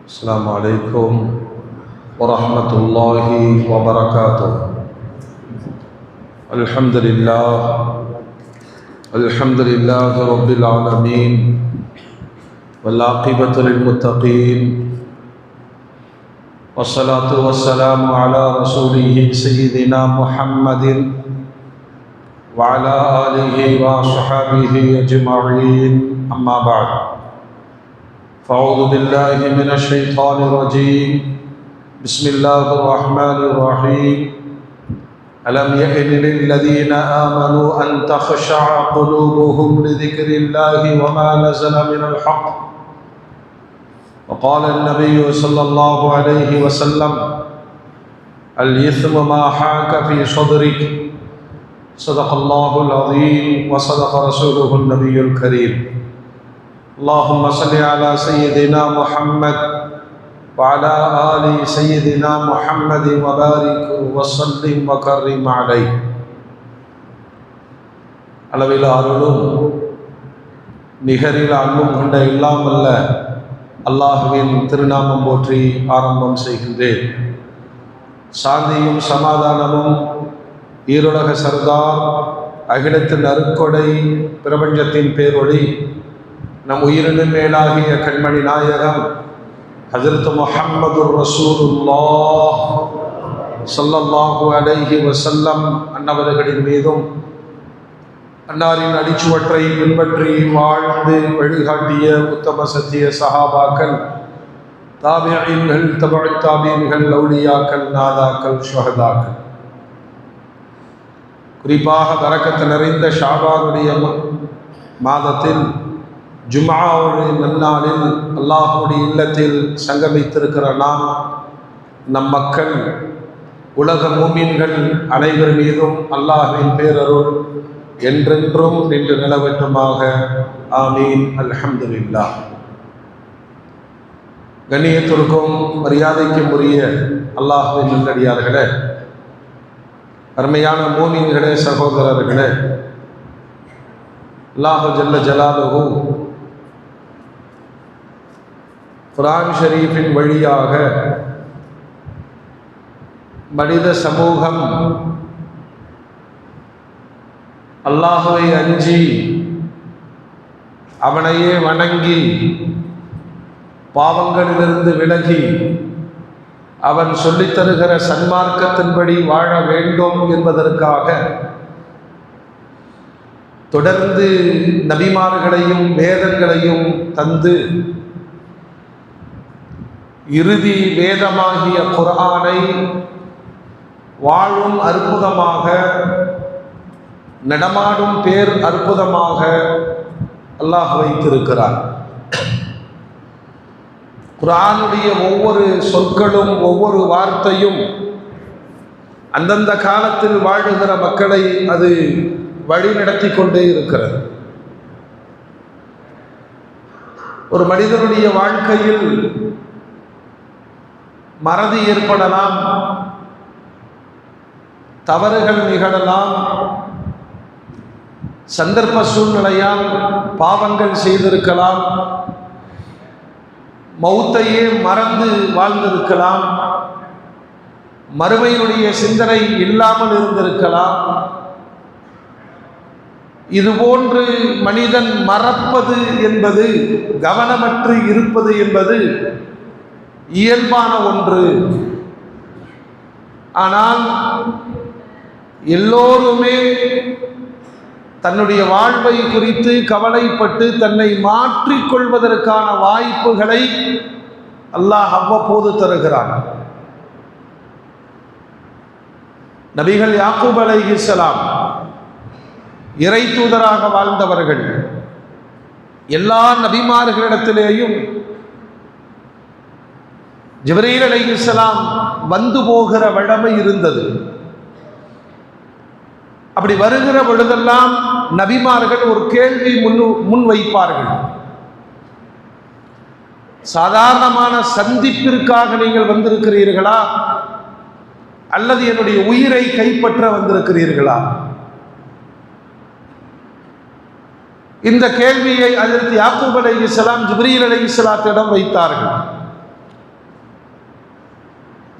السلام عليكم ورحمة الله وبركاته. الحمد لله رب العالمين، والعاقبة للمتقين، والصلاة والسلام على رسوله سيدنا محمد وعلى آله وصحبه أجمعين، أما بعد. فأعوذ بالله من الشيطان الرجيم. بسم الله الرحمن الرحيم. ألم يئن للذين آمنوا أن تخشع قلوبهم لذكر الله وما نزل من الحق. وقال النبي صلى الله عليه وسلم: الإثم ما حاك في صدرك. صدق الله العظيم وصدق رسوله النبي الكريم. اللهم صل على سيدنا محمد وعلى آل سيدنا محمد وبارك وسلم وكرم عليه. அளவில் அருளும் நிகரில் அன்பும் கொண்ட எல்லாம் வல்ல அல்லாஹுவின் திருநாமம் போற்றி ஆரம்பம் செய்கின்றேன். சாந்தியும் சமாதானமும் ஈருலக சர்தார், அகிலத்தின் அருட்கொடை, பிரபஞ்சத்தின் பேரொளி, நம் உயிரினும் மேலாகிய கண்மணி நாயகம் ஹஜ்ரத் முஹம்மது ரசூலுல்லாஹ் ஸல்லல்லாஹு அலைஹி வஸல்லம் அன்னவர்களின் மீதும், அன்னாரின் அடிச்சுவற்றை பின்பற்றி வாழ்ந்து வழிகாட்டிய உத்தம சத்திய சஹாபாக்கள், தாபிஈன்கள், தபஉ தாபிஈன்கள், அவுலியாக்கள், நாதாக்கள், ஷுஹதாக்கள், குறிப்பாக பரக்கத்து நிறைந்த ஷாபானுடைய மாதத்தில் ஜும்ஆவுடைய நன்னாளில் அல்லாஹ்வுடைய இல்லத்தில் சங்கமித்திருக்கிற நாம், நம் மக்கள், உலக மூமின்கள் அனைவர் மீதும் அல்லாஹ்வின் பேரருள் என்றென்றும் நின்று நிலவட்டுமாக. ஆமீன். அல்ஹம்துலில்லாஹ். கண்ணியத்திற்கும் மரியாதைக்கும் உரிய அல்லாஹ்வின் நல்லடியார்களே, அருமையான மூமின்களே, சகோதரர்களே, அல்லாஹ் ஜல்ல ஜலாலுஹு குர்ஆன் ஷரீஃபின் வழியாக மனித சமூகம் அல்லாஹுவை அஞ்சி அவனையே வணங்கி பாவங்களிலிருந்து விலகி அவன் சொல்லித் தருகிற சன்மார்க்கத்தின்படி வாழ வேண்டும் என்பதற்காக தொடர்ந்து நபிமார்களையும் வேதங்களையும் தந்து இறுதி வேதமாகிய குர்ஆனை வாழும் அற்புதமாக, நடமாடும் பேர் அற்புதமாக அல்லாஹ் வைத்திருக்கிறார். குர்ஆனுடைய ஒவ்வொரு சொற்களும் ஒவ்வொரு வார்த்தையும் அந்தந்த காலத்தில் வாழுகிற மக்களை அது வழி நடத்தி கொண்டே இருக்கிறது. ஒரு மனிதனுடைய வாழ்க்கையில் மறதி ஏற்படலாம், தவறுகள் நிகழலாம், சந்தர்ப்ப சூழ்நிலையால் பாவங்கள் செய்திருக்கலாம், மௌத்தையே மறந்து வாழ்ந்திருக்கலாம், மறுமையினுடைய சிந்தனை இல்லாமல் இருந்திருக்கலாம். இதுபோன்று மனிதன் மறப்பது என்பது, கவனமற்று இருப்பது என்பது இயல்பான ஒன்று. ஆனால் எல்லோருமே தன்னுடைய வாழ்வை குறித்து கவலைப்பட்டு தன்னை மாற்றிக்கொள்வதற்கான வாய்ப்புகளை அல்லாஹ் அவ்வப்போது தருகிறான். நபிகள் யாக்கூப் அலைஹிஸ்ஸலாம் இறை தூதராக வாழ்ந்தவர்கள். எல்லா நபிமார்களிடத்திலேயும் ஜிப்ரீல் அலைஹிஸ்ஸலாம் வந்து போகிற வழமை இருந்தது. அப்படி வருகிற பொழுதெல்லாம் நபிமார்கள் ஒரு கேள்வி முன் வைப்பார்கள். சாதாரணமான சந்திப்பிற்காக நீங்கள் வந்திருக்கிறீர்களா, அல்லது என்னுடைய உயிரை கைப்பற்ற வந்திருக்கிறீர்களா? இந்த கேள்வியை ஹஜ்ரத் யாக்கூப் அலைஹிஸ்ஸலாம் ஜிப்ரீல் அலைஹிஸ்ஸலாத்திடம் வைத்தார்கள்.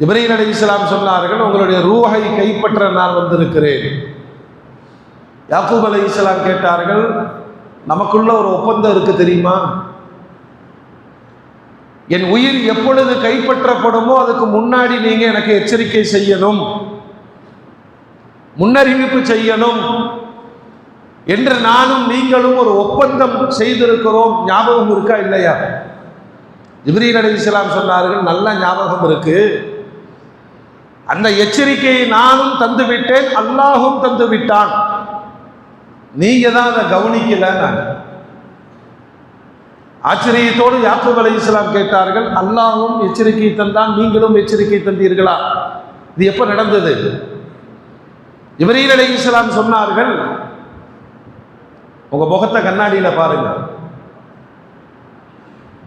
இப்ராஹீம் அலைஹிஸ்ஸலாம் சொன்னார்கள், உங்களுடைய ரூஹை கைப்பற்ற நான் வந்திருக்கிறேன். யாக்கூப் அலைஹிஸ்ஸலாம் கேட்டார்கள், நமக்குள்ள ஒரு ஒப்பந்தம் இருக்கு தெரியுமா? என் உயிர் எப்பொழுது கைப்பற்றப்படுமோ அதுக்கு முன்னாடி நீங்க எனக்கு எச்சரிக்கை செய்யணும், முன்னறிவிப்பு செய்யணும் என்று நானும் நீங்களும் ஒரு ஒப்பந்தம் செய்திருக்கிறோம். ஞாபகம் இருக்கா இல்லையா? இப்ராஹீம் அலைஹிஸ்ஸலாம் சொன்னார்கள், நல்ல ஞாபகம் இருக்கு. அந்த எச்சரிக்கையை நானும் தந்து விட்டேன், அல்லாஹும் தந்து விட்டான். நீங்க தான் அதை கவனிக்கல. நான் ஆச்சரியத்தோடு யாக்கூப் அலைஹிஸ்ஸலாம் கேட்டார்கள், அல்லாஹும் எச்சரிக்கை தந்தான், நீங்களும் எச்சரிக்கை தந்தீர்களா? இது எப்ப நடந்தது? இப்ராஹீம் அலைஹிஸ்ஸலாம் சொன்னார்கள், உங்க முகத்தை கண்ணாடியில பாருங்க,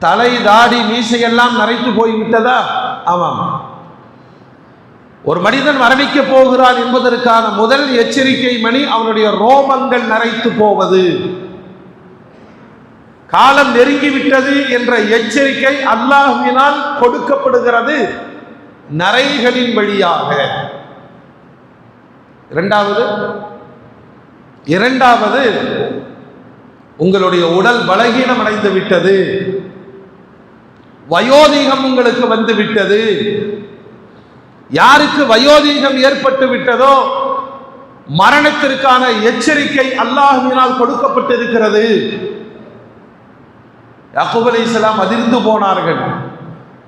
தலை தாடி மீசையெல்லாம் நரைத்து போய்விட்டதா? ஆமாம். ஒரு மனிதன் மரணிக்க போகிறான் என்பதற்கான முதல் எச்சரிக்கை மணி அவனுடைய ரோமங்கள் நரைத்து போவது. காலம் நெருங்கிவிட்டது என்ற எச்சரிக்கை அல்லாஹ்வினால் கொடுக்கப்படுகிறது நரைகளின் வழியாக. இரண்டாவது உங்களுடைய உடல் பலகீனம் அடைந்து விட்டது, வயோதிகம் உங்களுக்கு வந்து விட்டது. யாருக்கு வயோதிகம் ஏற்பட்டு விட்டதோ மரணத்திற்கான எச்சரிக்கை அல்லாஹ்வினால் கொடுக்கப்பட்டிருக்கிறது. யாக்கூப் அலைஹிஸ்ஸலாம் அதிர்ந்து போனார்கள்.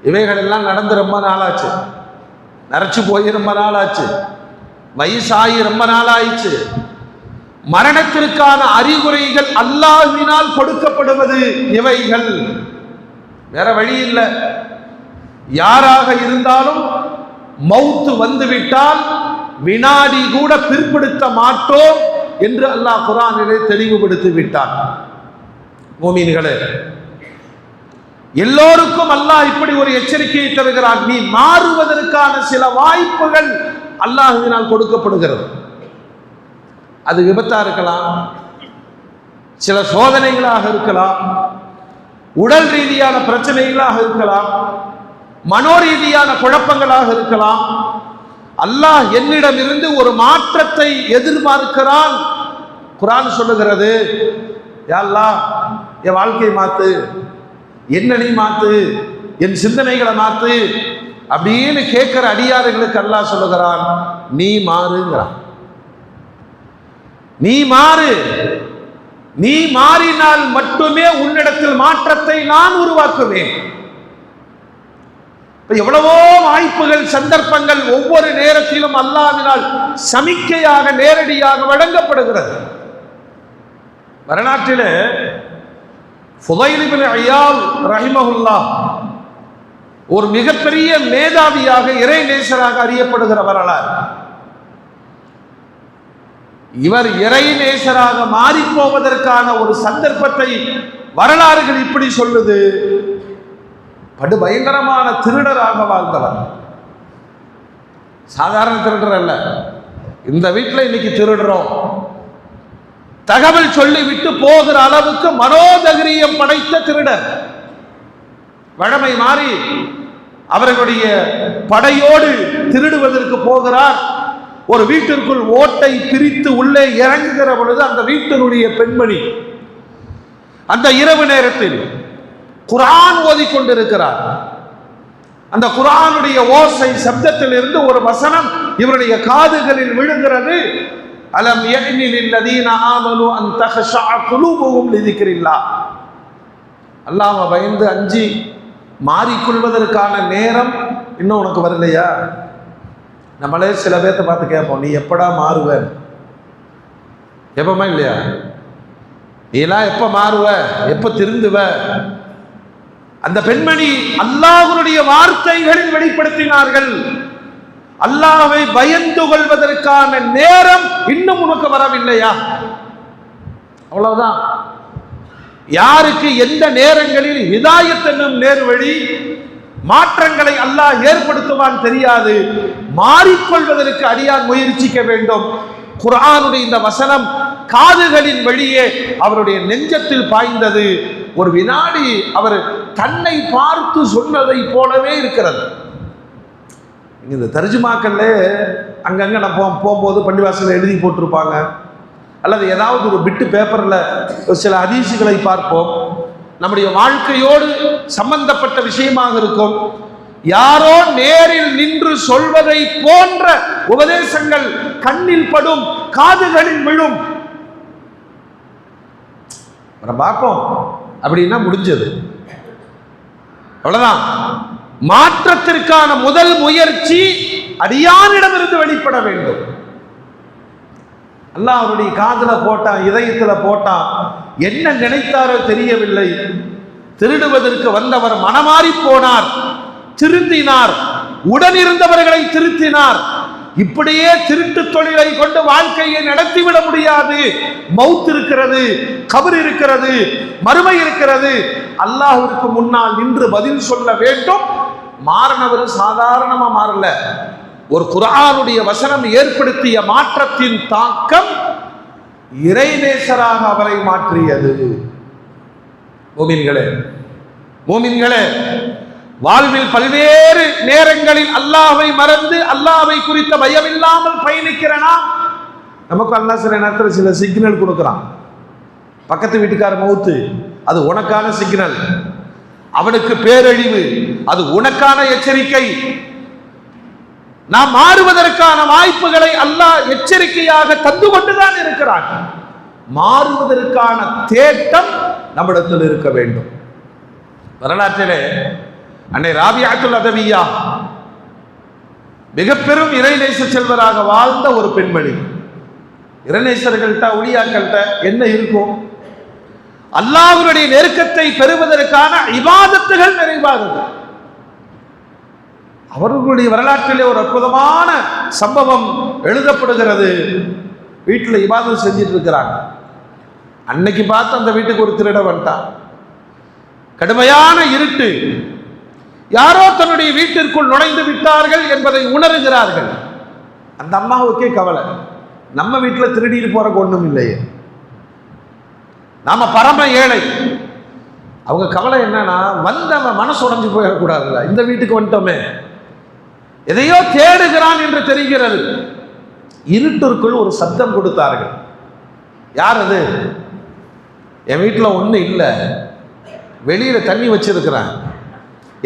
இவைகள் எல்லாம் நடந்து ரொம்ப நாளாச்சு, நரைச்சு போய் ரொம்ப நாளாச்சு, வயசாகி ரொம்ப நாளாயிடுச்சு. மரணத்திற்கான அறிகுறிகள் அல்லாஹ்வினால் கொடுக்கப்படுவது இவைகள். வேற வழி இல்லை. யாராக இருந்தாலும் மௌத்து வந்துவிட்டால் வினாடி கூட பிற்படுத்த மாட்டோம் என்று அல்லாஹ் குர்ஆனிலே தெளிவுபடுத்தி விட்டான். மூமின்களே, எல்லோருக்கும் அல்லாஹ் இப்படி ஒரு எச்சரிக்கையை தருகிறான். நீ மாறுவதற்கான சில வாய்ப்புகள் அல்லாஹ்வினால் கொடுக்கப்படுகிறது. அது விபத்தா இருக்கலாம், சில சோதனைகளாக இருக்கலாம், உடல் ரீதியான பிரச்சனைகளாக இருக்கலாம், மனோரீதியான குழப்பங்களாக இருக்கலாம். அல்லாஹ் என்னிடம் இருந்து ஒரு மாற்றத்தை எதிர்பார்க்கிறான். குர்ஆன் சொல்லுகிறது, யா அல்லாஹ் என் வாழ்க்கையை மாத்து, என்ன நீ மாத்து, என் சிந்தனைகளை மாத்து அப்படின்னு கேட்கிற அடியார்களுக்கு அல்லாஹ் சொல்லுகிறான், நீ மாறுங்கிறான். நீ மாறு, நீ மாறினால் மட்டுமே உன்னிடத்தில் மாற்றத்தை நான் உருவாக்குவேன். எவ்வளவோ வாய்ப்புகள், சந்தர்ப்பங்கள் ஒவ்வொரு நேரத்திலும் அல்லாஹ்வினால் சமிக்கையாக நேரடியாக வழங்கப்படுகிறது. வரலாற்றிலே ஃபுதைல் இப்னு இயால் ரஹிமஹுல்லாஹ் ஒரு மிகப்பெரிய மேதாவியாக, இறை நேசராக அறியப்படுகிற வரலாறு. இவர் இறை நேசராக மாறி போவதற்கான ஒரு சந்தர்ப்பத்தை வரலாறுகள் இப்படி சொல்லுது. படு பயங்கரமான திருடராக வாழ்ந்தவர். சாதாரண திருடர் அல்ல. இந்த வீட்டில் இன்னைக்கு திருடுறோம், தகவல் சொல்லிவிட்டு போகிற அளவுக்கு மனோதைரியம் படைத்த திருடர். வழமை மாறி அவர்களுடைய படையோடு திருடுவதற்கு போகிறார். ஒரு வீட்டிற்குள் ஓட்டை பிரித்து உள்ளே இறங்குகிற பொழுது அந்த வீட்டினுடைய பெண்மணி அந்த இரவு நேரத்தில் குர்ஆன் ஓதிக்கொண்டிருக்கிறார். அந்த குர்ஆனுடைய ஓசை சப்தத்தில் இருந்து ஒரு வசனம் இவருடைய காதுகளில் விழுகிறது. அலம் யஅனி லில்லதீன ஆமனு அன் தக்ஷஅ குலூபுஹும் லிذிக்ரில்லாஹ். அல்லாஹ்வை பயந்து அஞ்சி மாறிக்கொள்வதற்கான நேரம் இன்னும் உனக்கு வரலையா? நம்மளே சில பேர்த்த பார்த்து கேட்போம், நீ எப்படா மாறுவ? எப்பமா இல்லையா? நீலாம் எப்ப மாறுவ, எப்ப திருந்துவ? அந்த பெண்மணி அல்லாஹ்வுடைய வார்த்தைகளில் வெளிப்படுத்தினார்கள். அல்லாஹ்வை பயந்து கொள்வதற்கான நேரம் இன்னும் உனக்கு வரவில்லையா? அவ்வளவுதான். யாருக்கு எந்த நேரங்களில் ஹிதாயத் என்னும் நேர்வழி மாற்றங்களை அல்லாஹ் ஏற்படுத்துவான் தெரியாது. மாறிக்கொள்வதற்கு அடியான் முயற்சிக்க வேண்டும். குர்ஆனுடைய இந்த வசனம் காதுகளின் வழியே அவருடைய நெஞ்சத்தில் பாய்ந்தது. ஒரு வினாடி அவர் தன்னை பார்த்து சொன்னதை போலவே இருக்கிறது. இந்த தர்ஜுமாக்கள்ல அங்கங்கே நம்ம போகும்போது பள்ளிவாசலில் எழுதி போட்டிருப்பாங்க, அல்லது ஏதாவது ஒரு பிட்டு பேப்பரில் சில ஹதீஸுகளை பார்ப்போம். நம்முடைய வாழ்க்கையோடு சம்பந்தப்பட்ட விஷயமாக இருக்கும். யாரோ நேரில் நின்று சொல்வதை போன்ற உபதேசங்கள் கண்ணில் படும், காதுகளில் விழும். பார்ப்போம் அப்படின்னா முடிஞ்சது, அவ்வளவுதான். மாற்றத்திற்கான முதல் முயற்சி அடியானிடமிருந்து வெளிப்பட வேண்டும். அல்லாஹ் அவருடைய காதுல போட்டான், இதயத்துல போட்டான், என்ன நினைத்தாரோ தெரியவில்லை. திருடுவதற்கு வந்தவர் மனமாறி போனார், திருந்தினார், உடனிருந்தவர்களை திருத்தினார். இப்படியே திருட்டு தொழிலை கொண்டு வாழ்க்கையை நடத்திவிட முடியாது. மௌத் இருக்கிறது, கபர் இருக்கிறது, மறுமை இருக்கிறது. அல்லாஹ்விற்கு முன்னால் நின்று பதில் சொல்ல வேண்டும். மாறினவர் சாதாரணமா மாறல. ஒரு குர்ஆனுடைய வசனம் ஏற்படுத்திய மாற்றத்தின் தாக்கம் இறைநேசராக அவரை மாற்றியது. மோமின்களே, வாழ்வில் பல்வேறு நேரங்களில் அல்லாஹ்வை மறந்து அல்லாஹ்வை குறித்த பயம் இல்லாமல் பயணிக்கிறனா, நமக்கு அல்லாஹ் சில நேரத்தில் சில சிக்னல் கொடுக்கிறான். பக்கத்து வீட்டுக்கார மௌத்து, அது உனக்கான சிக்னல். அவனுக்கு பேரழிவு, அது உனக்கான எச்சரிக்கை. நாம் மாறுவதற்கான வாய்ப்புகளை அல்லாஹ் எச்சரிக்கையாக தந்து கொண்டுதான் இருக்கிறான். மாறுவதற்கான தேட்டம் நம்மிடத்தில் இருக்க வேண்டும். வரலாற்றிலே அன்னை ராபியாத்துல் அதவியா மிக பெரும் இறைநேச செல்வராக வாழ்ந்த ஒரு பெண்மணி. இறைநேசர்கள்ட்ட ஒளியாக்கள்கிட்ட என்ன இருக்கும்? அல்லாஹ்வுடைய நெருக்கத்தை பெறுவதற்கான இபாதத்துகள் நிறைவாகுது. அவர்களுடைய வரலாற்றிலே ஒரு அற்புதமான சம்பவம் எழுதப்படுகிறது. வீட்டில் இபாதத் செஞ்சிட்டு இருக்கிறாங்க. அன்னைக்கு பார்த்து அந்த வீட்டுக்கு ஒரு திருட வந்துட்டான். கடுமையான இருட்டு. யாரோ தன்னுடைய வீட்டிற்குள் நுழைந்து விட்டார்கள் என்பதை உணர்கிறார்கள். அந்த அம்மாவுக்கே கவலை, நம்ம வீட்டில் திருடிட்டு போறக்கு ஒன்றும் இல்லையே, நாம பரம ஏழை. அவங்க கவலை என்னன்னா, வந்தவன் மனசு உடைஞ்சு போயிடக்கூடாதுல்ல, இந்த வீட்டுக்கு வந்துட்டோமே, எதையோ தேடுகிறான் என்று தெரிகிறது. இருட்டிற்குள் ஒரு சத்தம் கொடுத்தார்கள். யார் அது? என் வீட்டில் ஒன்றும் இல்லை, வெளியில தண்ணி வச்சிருக்கிறேன்.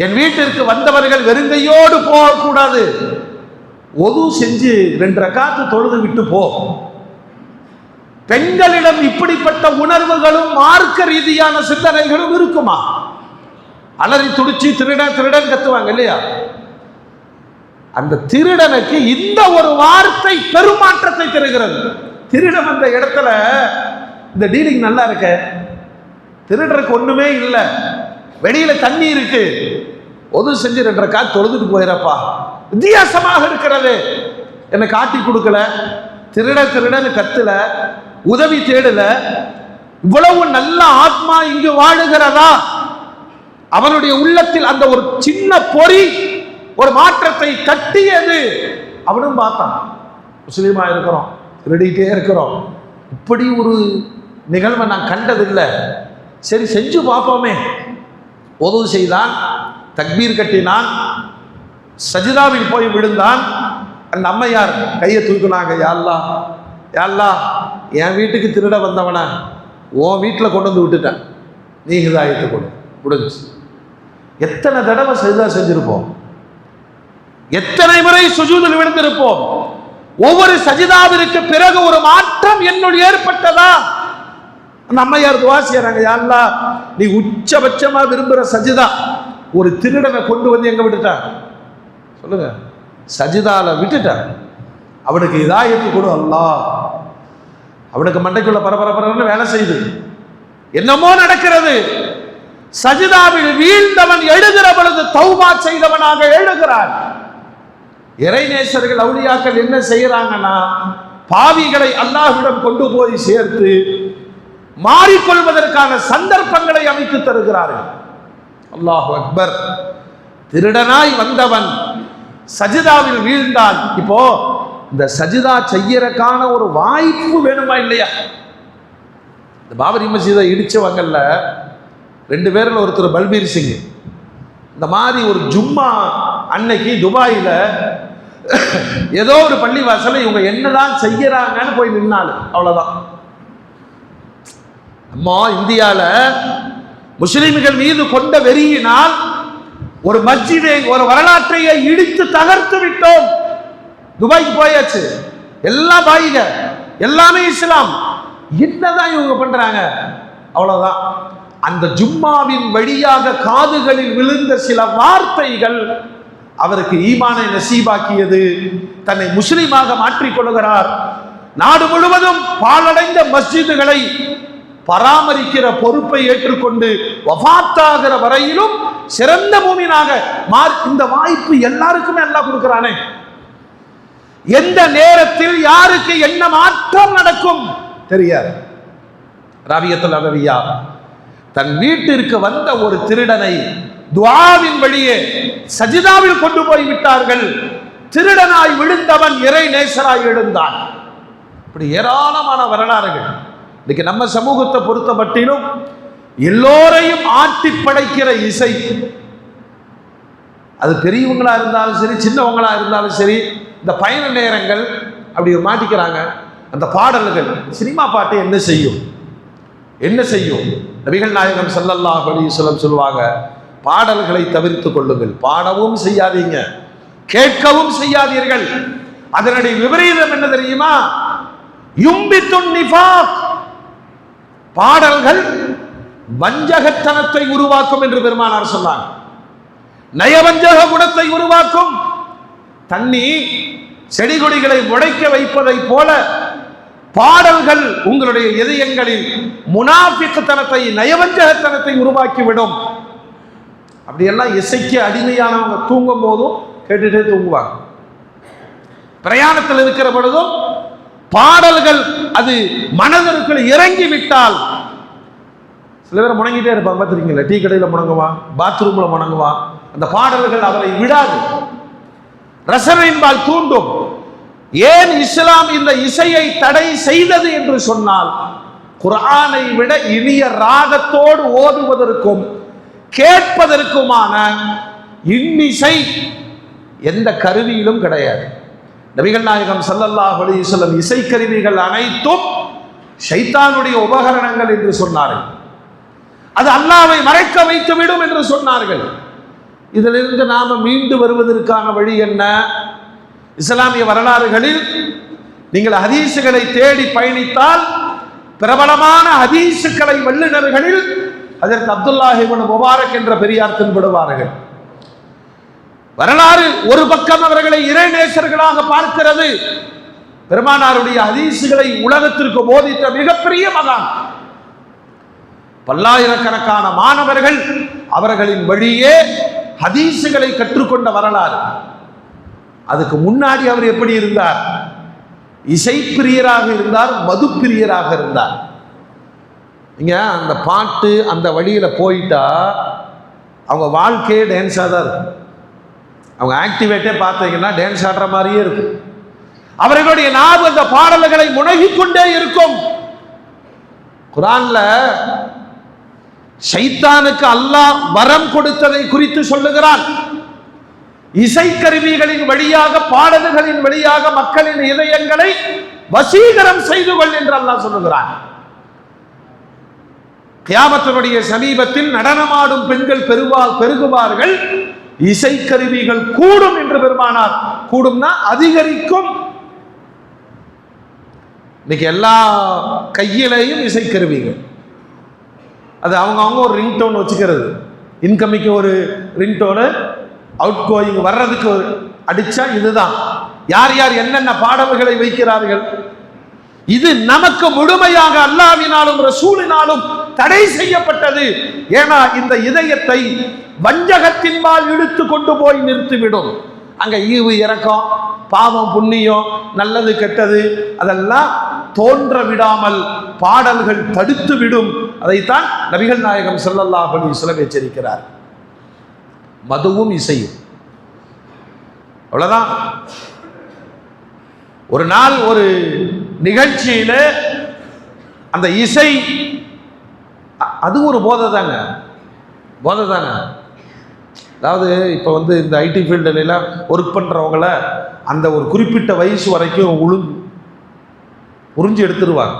என் வீட்டிற்கு வந்தவர்கள் வெறுங்கையோடு போகக்கூடாது, ஒது செஞ்சு 2 ரக்காத்து தொழுது விட்டு போ. பெண்களிடம் இப்படிப்பட்ட உணர்வுகளும் மார்க்க ரீதியான சிந்தனைகளும் இருக்குமா? அலறி துடிச்சு திருடன் திருடன் கத்துவாங்க இல்லையா? அந்த திருடனுக்கு இந்த ஒரு வார்த்தை பெருமாற்றத்தை தருகிறது. திருடன் அந்த இடத்துல இந்த டீலிங் நல்லா இருக்க, திருடருக்கு ஒண்ணுமே இல்லை, வெளியில தண்ணி இருக்கு, ஒது செஞ்சு 2 ரக்காத் தொழுதுட்டு போயிடப்பா, வித்தியாசமாக இருக்கிறது. என்னை காட்டி கொடுக்கல, திருடன்னு கத்துல, உதவி தேடல, இவ்வளவு நல்ல ஆத்மா இங்கு வாழுகிறதா? அவனுடைய உள்ளத்தில் அந்த ஒரு சின்ன பொறி ஒரு மாற்றத்தை தட்டியது. அவனும் பார்த்தான், முஸ்லீமா இருக்கிறோம், திருடிட்டே இருக்கிறோம், இப்படி ஒரு நிகழ்வை நான் கண்டதில்லை, சரி செஞ்சு பார்ப்போமே. உதவு செய்தான், தக்பீர் கட்டினான், சஜிதாவில் போய் விழுந்தான். அந்த அம்மையார் கையை தூக்குனாங்க, யா அல்லாஹ், யா அல்லாஹ், என் வீட்டுக்கு திருட வந்தவன உன் வீட்டில் கொண்டு வந்து விட்டுட்டேன், நீ ஹிதாயத்தை கொடு. முடிஞ்சு. எத்தனை தடவை சஜிதா செஞ்சிருப்போம், எத்தனை முறை சுஜூதில் விழுந்திருப்போம். ஒவ்வொரு சஜிதாவிற்கு பிறகு ஒரு மாற்றம் என்னுள் ஏற்பட்டதா? அந்த அம்மையார் துவா செய்றாங்க, யா அல்லாஹ், நீ உச்சபட்சமா விரும்புகிற சஜிதா ஒரு திருடனை கொண்டு வந்து எங்க விட்டுட்டான் சொல்லுங்க, சஜிதால விட்டுட்டான். அவனுக்கு இதாயத்து கொடு அல்லாஹ். அவனுக்கு மண்டைக்குள்ள பரபரன்னு வேலை செய்து என்னமோ நடக்கிறது. சஜிதாவில் வீழ்ந்தவன் எழுகிற பொழுது தௌபா செய்தவனாக எழுகிறான். இறைநேசர்கள் அவுலியாக்கள் என்ன செய்யறாங்கன்னா, பாவிகளை அல்லாஹ்விடம் கொண்டு போய் சேர்த்து மாறிக்கொள்வதற்கான சந்தர்ப்பங்களை அமைத்து தருகிறார்கள். அல்லாஹு அக்பர். திருடனாய் வந்தவன் சஜிதாவில் வீழ்ந்தான். இப்போ இந்த சஜிதா செய்யறக்கான ஒரு வாய்ப்பு வேணுமா இல்லையா? இந்த பாபரி மசீதை இடிச்சவங்கல்ல 2 பேர்ல ஒருத்தர் பல்பீர் சிங். இந்த மாதிரி ஒரு ஜும்மா அன்னைக்கு துபாயில ஏதோ ஒரு பள்ளிவாசல இவங்க என்னதான் செய்யறாங்கன்னு போய் நின்னாலும் அவ்வளவுதான். அம்மா இந்தியால முஸ்லிம்கள் மீது கொண்ட வெறியினால் ஒரு மஸ்ஜிதை, ஒரு வரலாற்றையை இடித்து தகர்த்து விட்டோம். துபாய்க்கு போயாச்சு, எல்லாம் பாயிக, எல்லாமே இஸ்லாம். என்னதான் இவங்க பண்றாங்க? அவ்வளவுதான். அந்த ஜும்மாவின் வழியாக காதுகளில் விழுந்த சில வார்த்தைகள் அவருக்கு ஈமானை நசீபாக்கியது. தன்னை முஸ்லிமாக மாற்றிக் கொள்கிறார். நாடு முழுவதும் பாழடைந்த மஸ்ஜிதுகளை பராமரிக்கிற பொறுப்பை ஏற்றுக்கொண்டு வஃபாத்தாகிற வரையிலும் சிறந்த மூமினாக இந்த வாய்ப்பு எல்லாருக்குமே அல்லாஹ் கொடுக்கிறானே. எந்த நேரத்தில் யாருக்கு என்ன மாற்றம் நடக்கும் தெரியாது. ராபியத்துல் அலவியா தன் வீட்டிற்கு வந்த ஒரு திருடனை துஆவின் வழியே சஜிதாவில் கொண்டு போய் விட்டார்கள். திருடனாய் விழுந்தவன் இறை நேசராய் எழுந்தான். இப்படி ஏராளமான வரலாறுகள். இன்னைக்கு நம்ம சமூகத்தை பொறுத்த மட்டிலும் எல்லோரையும் ஆட்டி படைக்கிற இசை, அது பெரியவங்களா இருந்தாலும் சரி, சின்னவங்களா இருந்தாலும் சரி, இந்த பயண நேரங்கள் அப்படி மாட்டிக்கிறாங்க. அந்த பாடல்கள், சினிமா பாட்டு என்ன செய்யும்? என்ன செய்யும்? நபிகள் நாயகம் ஸல்லல்லாஹு அலைஹி வஸல்லம் சொல்லுவாங்க, பாடல்களை தவிர்த்து கொள்ளுங்கள். பாடவும் செய்யாதீங்க, கேட்கவும் செய்யாதீர்கள். அதனுடைய விபரீதம் என்ன தெரியுமா? யும்பித்துன் நிஃபாக். பாடல்கள் வஞ்சகத்தனத்தை உருவாக்கும் என்று பெருமானார் சொன்னாங்க. நயவஞ்சக குணத்தை உருவாக்கும். தண்ணி செடி கொடிகளை முளைக்க வைப்பதை போல பாடல்கள் உங்களுடைய இதயங்களில் முனாஃபிக்தனத்தை, நயவஞ்சகத்தனத்தை உருவாக்கிவிடும். அப்படியெல்லாம் இசைக்கு அடிமையானவங்க தூங்கும் போதும் கேட்டுட்டே தூங்குவாங்க. பிரயாணத்தில் இருக்கிற பொழுதும் பாடல்கள் அது மனதிற்குள் இறங்கி விட்டால், சில பேர் முணங்கிட்டே இருப்பாங்க பார்த்துருக்கீங்களா? டீ கடையில் முணங்குவான், பாத்ரூம்ல முணங்குவான். அந்த பாடல்கள் அவரை விடாது, ரசனையின்பால் தூண்டும். ஏன் இஸ்லாம் இந்த இசையை தடை செய்தது என்று சொன்னால், குர்ஆனை விட இனிய ராகத்தோடு ஓதுவதற்கும் கேட்பதற்குமான இன்னிசை எந்த கருவியிலும் கிடையாது. நபிகள் நாயகம் ஸல்லல்லாஹு அலைஹி வஸல்லம் இசைக்கருவிகள் அனைத்தும் ஷைத்தானுடைய உபகரணங்கள் என்று சொன்னார்கள். அது அல்லாஹ்வை மறைக்க வைத்து விடும் என்று சொன்னார்கள். இதிலிருந்து நாம மீண்டு வருவதற்கான வழி என்ன? இஸ்லாமிய வரலாறுகளில் நீங்கள் ஹதீசுகளை தேடி பயணித்தால் பிரபலமான ஹதீசுகளை வல்லுநர்களில் அதற்கு அப்துல்லாஹ் இப்னு முபாரக் என்ற பெரியார் தென்படுவார்கள். வரலாறு ஒரு பக்கம் அவர்களை இறைநேசர்களாக பார்க்கிறது. பெருமானாருடைய ஹதீசுகளை உலகத்திற்கு போதித்த மிகப்பெரிய மகான். பல்லாயிரக்கணக்கான மாணவர்கள் அவர்களின் வழியே ஹதீசுகளை கற்றுக்கொண்ட வரலாறு. அதுக்கு முன்னாடி அவர் எப்படி இருந்தார்? இசை பிரியராக இருந்தார், மது பிரியராக இருந்தார். நீங்க அந்த பாட்டு அந்த வழியில போயிட்டா அவங்க வாழ்க்கையே டான்ஸாக தான் இருக்கும். அவங்க ஆக்டிவேட்டே பார்த்தீங்கன்னா டான்ஸ் ஆடுற மாதிரியே இருக்கும். அவர்களுடைய நாவு அந்த பாடல்களை முனகிக்கொண்டே இருக்கும். குர்ஆன்ல ஷைத்தானுக்கு அல்லாஹ் வரம் கொடுத்ததை குறித்து சொல்லுகிறான். இசைக்கருவிகளின் வழியாக, பாடல்களின் வழியாக மக்களின் இதயங்களை வசீகரம் செய்து கொள் என்று அல்லாஹ் சொல்லுகிறான். கியாமத்தினுடைய சமீபத்தில் நடனமாடும் பெண்கள் பெருகுவார்கள், இசைக்கருவிகள் கூடும் என்று பெருமானார். கூடும்னா அதிகரிக்கும். இன்னைக்கு எல்லா கையிலையும் இசைக்கருவிகள். அது அவங்க ஒரு ரிங்டோன் வச்சுக்கிறது. இன்கமிக்கு ஒரு ரிங்டோனு, அவுட் கோயிங் வர்றதுக்கு ஒரு அடிச்சா இதுதான். யார் யார் என்னென்ன பாடல்களை வைக்கிறார்கள்? இது நமக்கு முழுமையாக அல்லாஹ்வினாலும் ரசூலினாலும் தடை செய்யப்பட்டது. ஏன்னா இந்த இதயத்தை வஞ்சகத்தின்பால் இழுத்து கொண்டு போய் நிறுத்திவிடும். அங்க ஈவு இரக்கம், பாவம் புண்ணியம், நல்லது கெட்டது அதெல்லாம் தோன்ற விடாமல் பாடல்கள் தடுத்து விடும். அதைத்தான் நபிகள் நாயகம் ஸல்லல்லாஹு அலைஹி வஸல்லம் எச்சரிக்கிறார். மதுவும் இசையும் அவ்வளவுதான். ஒரு நாள் ஒரு நிகழ்ச்சியில அந்த இசை, அது ஒரு போதை தாங்க, போதை தாங்க. அதாவது இப்போ இந்த ஐடி ஃபீல்டுலாம் ஒர்க் பண்ணுறவங்கள அந்த ஒரு குறிப்பிட்ட வயசு வரைக்கும் உறிஞ்சி எடுத்துருவாங்க.